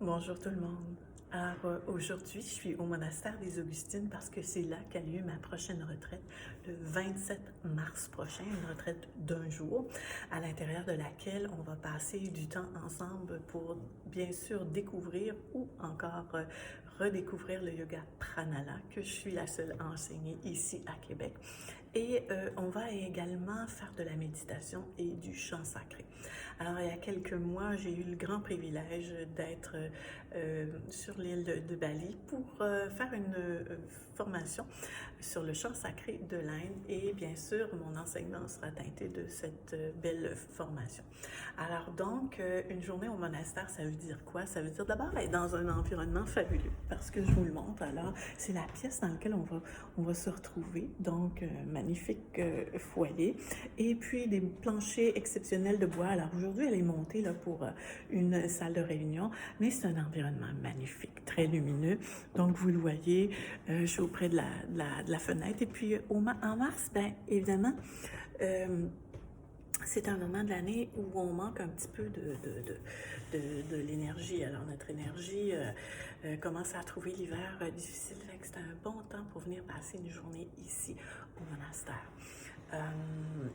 Bonjour tout le monde. Alors aujourd'hui, je suis au monastère des Augustines parce que c'est là qu'a lieu ma prochaine retraite, le 27 mars prochain, une retraite d'un jour, à l'intérieur de laquelle on va passer du temps ensemble pour bien sûr découvrir ou encore redécouvrir le yoga pranala, que je suis la seule à enseigner ici à Québec. Et on va également faire de la méditation et du chant sacré. Alors, il y a quelques mois, j'ai eu le grand privilège d'être sur l'île de Bali pour faire une formation sur le chant sacré de l'Inde et bien sûr, mon enseignement sera teinté de cette belle formation. Alors donc, une journée au monastère, ça veut dire quoi? Ça veut dire d'abord être dans un environnement fabuleux parce que je vous le montre. Alors, c'est la pièce dans laquelle on va se retrouver. Donc, magnifique foyer et puis des planchers exceptionnels de bois. Alors aujourd'hui, elle est montée là, pour une salle de réunion, mais c'est un environnement magnifique, très lumineux. Donc vous le voyez, je suis auprès de la fenêtre. Et puis en mars, bien évidemment, c'est un moment de l'année où on manque un petit peu de l'énergie. Alors, notre énergie commence à trouver l'hiver difficile. C'est un bon temps pour venir passer une journée ici au monastère.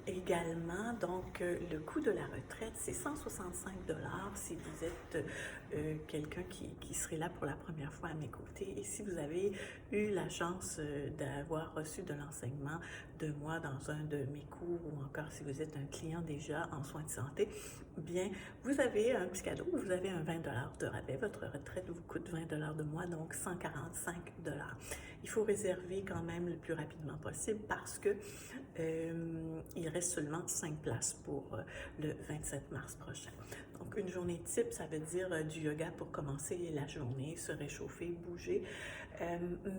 Également, donc, le coût de la retraite, c'est 165 si vous êtes quelqu'un qui serait là pour la première fois à mes côtés. Et si vous avez eu la chance d'avoir reçu de l'enseignement de moi dans un de mes cours ou encore si vous êtes un client déjà en soins de santé, bien, vous avez un petit cadeau, vous avez un 20 de rabais. Votre retraite vous coûte 20 de mois, donc 145 Il faut réserver quand même le plus rapidement possible parce que il reste seulement 5 places pour le 27 mars prochain. Donc, une journée type, ça veut dire du yoga pour commencer la journée, se réchauffer, bouger,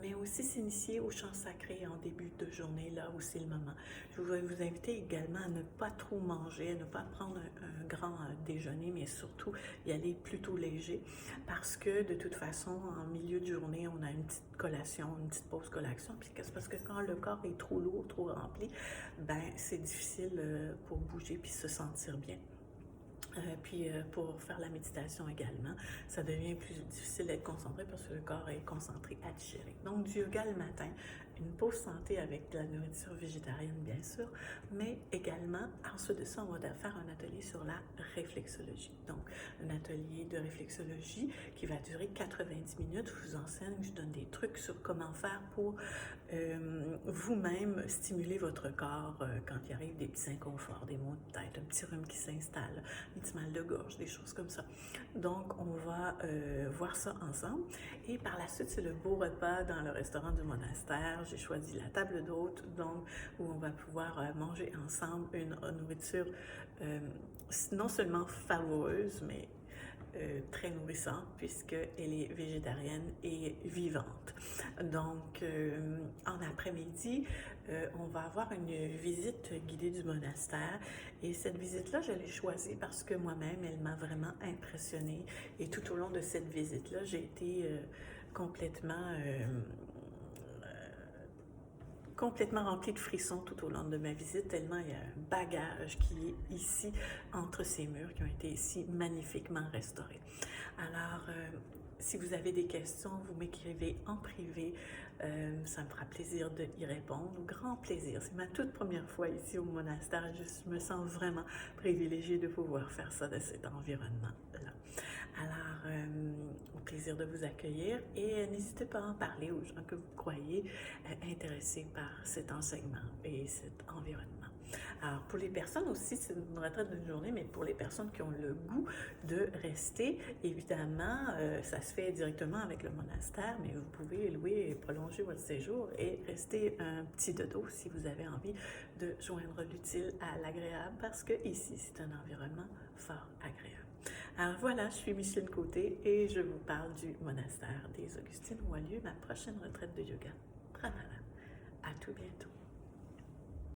mais aussi s'initier au chant sacré en début de journée, là où c'est le moment. Je vais vous inviter également à ne pas trop manger, à ne pas prendre un grand déjeuner, mais surtout y aller plutôt léger, parce que de toute façon, en milieu de journée, on a une petite collation, une petite pause collation, puis c'est parce que quand le corps est trop lourd, trop rempli, ben c'est difficile pour bouger puis se sentir bien. Puis pour faire la méditation également, ça devient plus difficile d'être concentré parce que le corps est concentré à digérer. Donc du yoga le matin, une pause santé avec de la nourriture végétarienne bien sûr, mais également ensuite de ça, on va faire un atelier sur la réflexologie. Donc un atelier de réflexologie qui va durer 90 minutes. Je vous enseigne, je donne des trucs sur comment faire pour vous-même stimuler votre corps quand il arrive des petits inconforts, des maux de tête, un petit rhume qui s'installe, un petit mal de gorge, des choses comme ça. Donc, on va voir ça ensemble. Et par la suite, c'est le beau repas dans le restaurant du monastère. J'ai choisi la table d'hôte, donc, où on va pouvoir manger ensemble une nourriture non seulement savoureuse, mais très nourrissante puisqu'elle est végétarienne et vivante. Donc, en après-midi, on va avoir une visite guidée du monastère et cette visite-là, je l'ai choisie parce que moi-même, elle m'a vraiment impressionnée et tout au long de cette visite-là, j'ai été complètement complètement remplie de frissons tout au long de ma visite, tellement il y a un bagage qui est ici, entre ces murs, qui ont été ici magnifiquement restaurés. Alors, si vous avez des questions, vous m'écrivez en privé. Ça me fera plaisir d'y répondre. Grand plaisir. C'est ma toute première fois ici au monastère. Je me sens vraiment privilégiée de pouvoir faire ça de cet environnement-là. Alors, au plaisir de vous accueillir et n'hésitez pas à en parler aux gens que vous croyez intéressés par cet enseignement et cet environnement. Alors, pour les personnes aussi, c'est une retraite d'une journée, mais pour les personnes qui ont le goût de rester, évidemment, ça se fait directement avec le monastère, mais vous pouvez louer et prolonger votre séjour et rester un petit dodo si vous avez envie de joindre l'utile à l'agréable, parce que ici, c'est un environnement fort agréable. Alors voilà, je suis Micheline Côté et je vous parle du monastère des Augustines où a lieu ma prochaine retraite de yoga pranala. À tout bientôt.